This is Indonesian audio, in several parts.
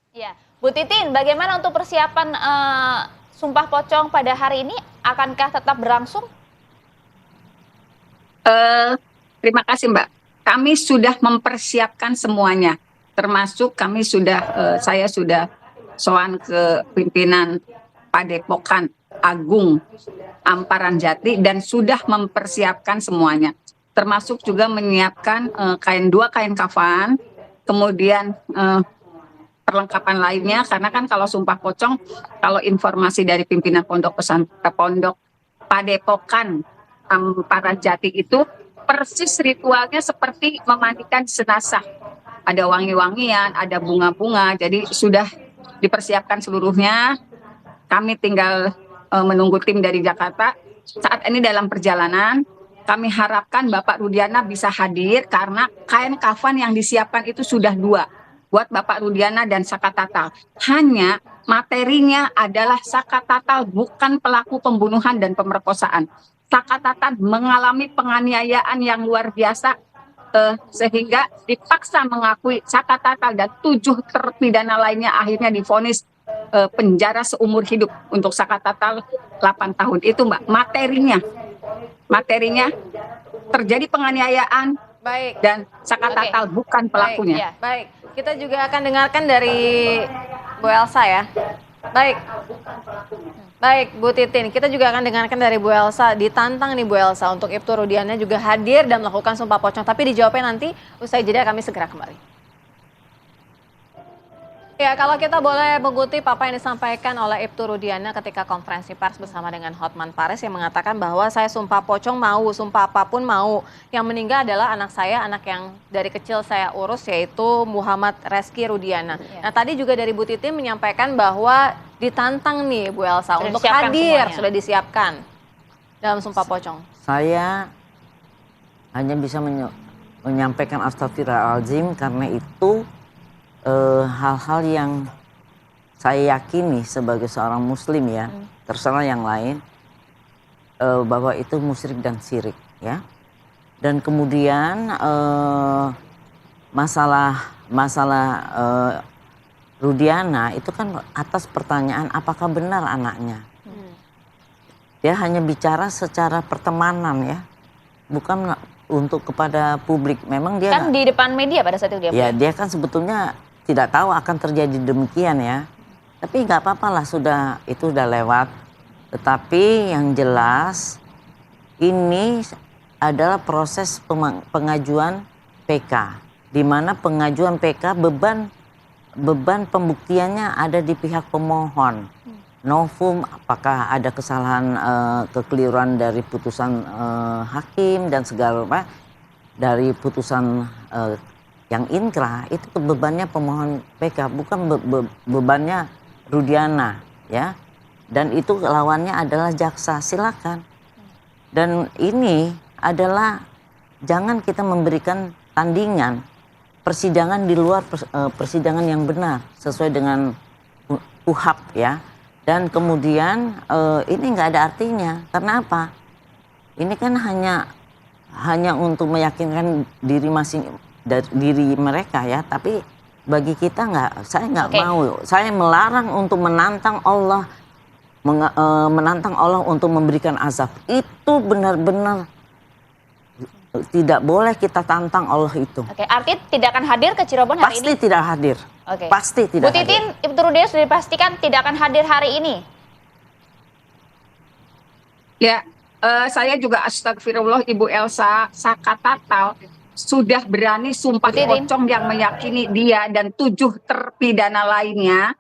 Ya, Bu Titin, bagaimana untuk persiapan Sumpah Pocong pada hari ini? Akankah tetap berlangsung? Eh, Terima kasih Mbak. Kami sudah mempersiapkan semuanya, termasuk saya sudah sowan ke pimpinan Padepokan Agung Amparan Jati dan sudah mempersiapkan semuanya, termasuk juga menyiapkan dua kain kafan, kemudian perlengkapan lainnya, karena kan kalau Sumpah Pocong, kalau informasi dari pimpinan pondok Padepokan Amparan Jati itu persis ritualnya seperti memandikan jenazah. Ada wangi-wangian, ada bunga-bunga, jadi sudah dipersiapkan seluruhnya. Kami tinggal menunggu tim dari Jakarta. Saat ini dalam perjalanan, kami harapkan Bapak Rudiana bisa hadir karena kain kafan yang disiapkan itu sudah dua buat Bapak Rudiana dan Saka Tatal. Hanya materinya adalah Saka Tatal bukan pelaku pembunuhan dan pemerkosaan. Saka Tatal mengalami penganiayaan yang luar biasa sehingga dipaksa mengakui. Saka Tatal dan 7 terpidana lainnya akhirnya divonis penjara seumur hidup. Untuk Saka Tatal 8 tahun. Itu Mbak, materinya terjadi penganiayaan. Baik. Dan Saka Tatal bukan pelakunya. Ya, baik. Kita juga akan dengarkan dari Bu Elsa ya. Baik. Baik, Bu Titin, kita juga akan dengarkan dari Bu Elsa. Ditantang nih Bu Elsa untuk Ibtu Rudiana juga hadir dan melakukan Sumpah Pocong. Tapi dijawabnya nanti usai jeda, kami segera kembali. Ya, kalau kita boleh mengutip apa yang disampaikan oleh Ibtu Rudiana ketika konferensi pers bersama dengan Hotman Paris yang mengatakan bahwa saya sumpah pocong mau, sumpah apapun mau. Yang meninggal adalah anak saya, anak yang dari kecil saya urus, yaitu Muhammad Reski Rudiana. Nah, tadi juga dari Bu Titin menyampaikan bahwa ditantang nih Bu Elsa untuk hadir, sudah disiapkan dalam sumpah pocong. Saya hanya bisa menyampaikan astagfirullahaladzim karena itu hal-hal yang saya yakini sebagai seorang muslim ya, terserah yang lain, bahwa itu musyrik dan syirik ya. Dan kemudian masalah Rudiana itu kan atas pertanyaan apakah benar anaknya. Dia hanya bicara secara pertemanan ya, bukan untuk kepada publik. Memang dia kan di depan media pada saat itu dia. Ya, dia kan sebetulnya tidak tahu akan terjadi demikian ya. Tapi nggak apa-apa lah, itu sudah lewat. Tetapi yang jelas ini adalah proses pengajuan PK, di mana pengajuan PK beban pembuktiannya ada di pihak pemohon. Novum, apakah ada kesalahan kekeliruan dari putusan hakim dan segala macam dari putusan yang inkrah, itu bebannya pemohon PK, bukan bebannya Rudiana ya. Dan itu lawannya adalah jaksa, silakan. Dan ini adalah jangan kita memberikan tandingan persidangan di luar persidangan yang benar sesuai dengan KUHP ya. Dan kemudian ini nggak ada artinya. Karena apa? Ini kan hanya untuk meyakinkan diri mereka ya, tapi bagi kita saya nggak mau. Saya melarang untuk menantang Allah, menantang Allah untuk memberikan azab. Itu benar-benar tidak boleh kita tantang Allah itu. Artinya tidak akan hadir ke Cirebon hari ini? Pasti tidak hadir. Pasti tidak. Bu Titin, Ibtu Rudiana sudah dipastikan tidak akan hadir hari ini. Ya, saya juga astagfirullah Ibu Elsa, Saka Tatal sudah berani sumpah pocong yang meyakini dia dan 7 terpidana lainnya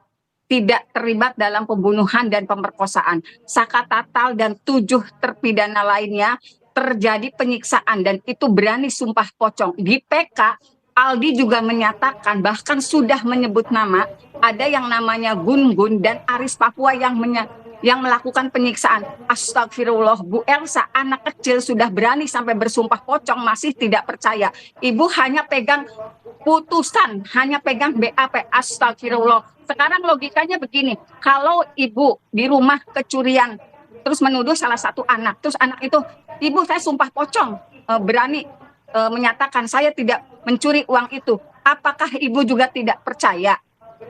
tidak terlibat dalam pembunuhan dan pemerkosaan. Saka Tatal dan 7 terpidana lainnya terjadi penyiksaan dan itu berani sumpah pocong. Di PK, Aldi juga menyatakan, bahkan sudah menyebut nama, ada yang namanya Gun Gun dan Aris Papua yang melakukan penyiksaan. Astagfirullah, Bu Elsa, anak kecil sudah berani sampai bersumpah pocong, masih tidak percaya. Ibu hanya pegang putusan, hanya pegang BAP. Astagfirullah. Sekarang logikanya begini, kalau ibu di rumah kecurian, terus menuduh salah satu anak, terus anak itu, ibu saya sumpah pocong, berani menyatakan saya tidak mencuri uang itu. Apakah ibu juga tidak percaya?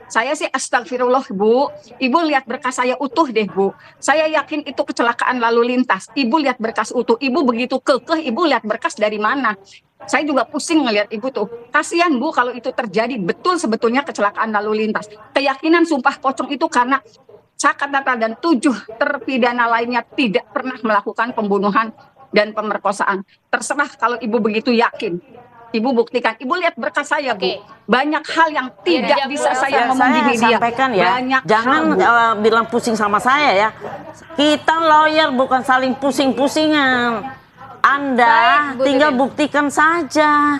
Saya sih astagfirullah Bu, Ibu lihat berkas saya utuh deh Bu. Saya yakin itu kecelakaan lalu lintas. Ibu lihat berkas utuh, Ibu begitu kekeh, Ibu lihat berkas dari mana? Saya juga pusing ngelihat Ibu tuh. Kasihan Bu kalau itu terjadi betul sebetulnya kecelakaan lalu lintas. Keyakinan sumpah pocong itu karena Saka Tatal dan 7 terpidana lainnya tidak pernah melakukan pembunuhan dan pemerkosaan. Terserah kalau Ibu begitu yakin. Ibu buktikan. Ibu lihat berkas saya, Bu. Oke. Banyak hal yang tidak dijawab, bisa Bu. saya Ya, ngomong di saya media. sampaikan ya, Banyak jangan hal, Bu. bilang pusing sama saya ya. Kita lawyer bukan saling pusing-pusingan. Anda Baik, Bu tinggal Titin. buktikan saja.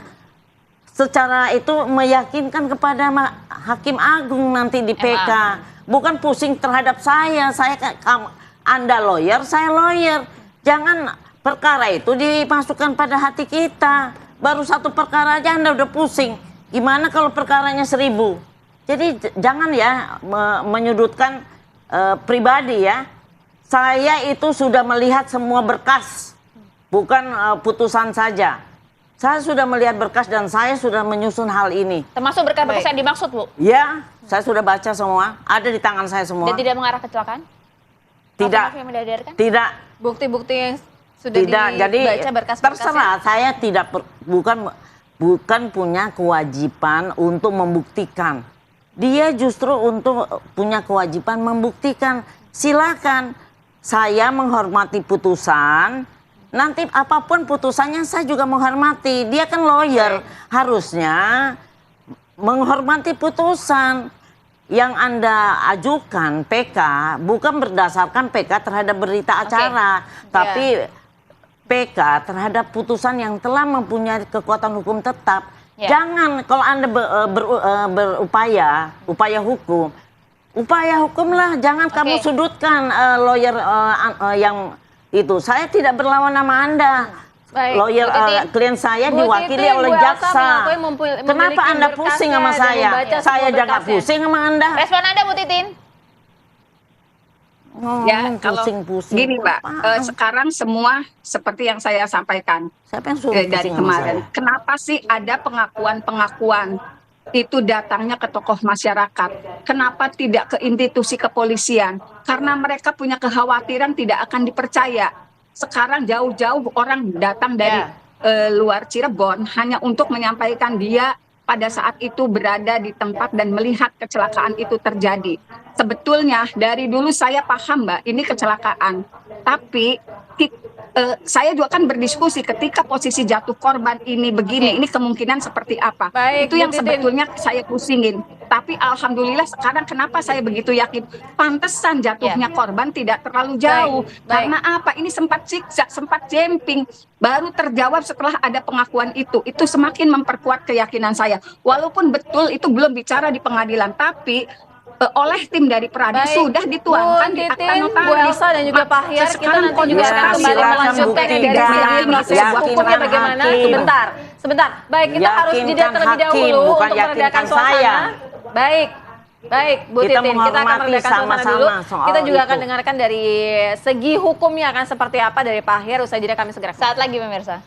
Secara itu meyakinkan kepada Hakim Agung nanti di PK. Bukan pusing terhadap saya. Anda lawyer, saya lawyer. Jangan perkara itu dimasukkan pada hati kita. Baru satu perkara aja Anda udah pusing. Gimana kalau perkaranya 1000? Jadi jangan ya menyudutkan pribadi ya. Saya itu sudah melihat semua berkas, bukan putusan saja. Saya sudah melihat berkas dan saya sudah menyusun hal ini. Termasuk berkas-berkas yang dimaksud, Bu? Ya, saya sudah baca semua, ada di tangan saya semua. Dan tidak mengarah kecelakaan? Tidak, Yang mendadarkan? tidak, Bukti-bukti yang sudah tidak. Jadi dibaca berkas-berkasnya. terserah, saya tidak bukan punya kewajiban untuk membuktikan. Dia justru untuk punya kewajiban membuktikan. Silakan, saya menghormati putusan. Nanti apapun putusannya saya juga menghormati. Dia kan lawyer, harusnya menghormati putusan yang Anda ajukan PK bukan berdasarkan PK terhadap berita acara, tapi PK terhadap putusan yang telah mempunyai kekuatan hukum tetap. Jangan kalau Anda upaya hukumlah, jangan kamu sudutkan lawyer yang itu. Saya tidak berlawan nama Anda. Baik, Lawyer Bu Titin. klien saya Bu diwakili Titin, oleh Bu Elsa jaksa. mengakui Kenapa memiliki Anda pusing berkasnya sama dan saya? membaca Saya semua jangan berkasnya. pusing sama Anda. Respon Anda, Bu Titin? Ya, kalau Pusing-pusing. gini Mbak, Apaan? sekarang semua seperti yang saya sampaikan Siapa yang suruh dari pusing sama kemarin. saya? Kenapa sih ada pengakuan-pengakuan itu datangnya ke tokoh masyarakat? Kenapa tidak ke institusi kepolisian? Karena mereka punya kekhawatiran tidak akan dipercaya. Sekarang jauh-jauh orang datang dari luar Cirebon hanya untuk menyampaikan dia pada saat itu berada di tempat dan melihat kecelakaan itu terjadi. Sebetulnya dari dulu saya paham Mbak, ini kecelakaan. Tapi saya juga kan berdiskusi ketika posisi jatuh korban ini begini, ini kemungkinan seperti apa. Baik, Itu Bu yang Titin. sebetulnya saya pusingin. Tapi alhamdulillah sekarang kenapa saya begitu yakin? Pantesan jatuhnya korban tidak terlalu jauh. Baik. Karena apa? Ini sempat zigzag, sempat jumping. Baru terjawab setelah ada pengakuan itu. Itu semakin memperkuat keyakinan saya. Walaupun betul itu belum bicara di pengadilan, tapi oleh tim dari Peradi Baik, sudah dituangkan Bu di akta Titin, notaris. Bu Elsa dan juga Pak Hyar, kita Sekarang nanti juga akan kondisi kembali silakan melanjutkan ini dari buktikan, segi proses yakinkan hukumnya bagaimana. hakim. Sebentar. Baik, kita harus jeda Yakinkan terlebih hakim, dahulu bukan untuk meredakan yakinkan suasana. saya. Baik, Bu Kita Titin, kita akan menghormati meredakan suasana sama-sama dulu. soal Kita juga akan itu. dengarkan dari segi hukumnya akan seperti apa dari Pak Hyar. Usai jeda kami segera kembali. Saat lagi, pemirsa.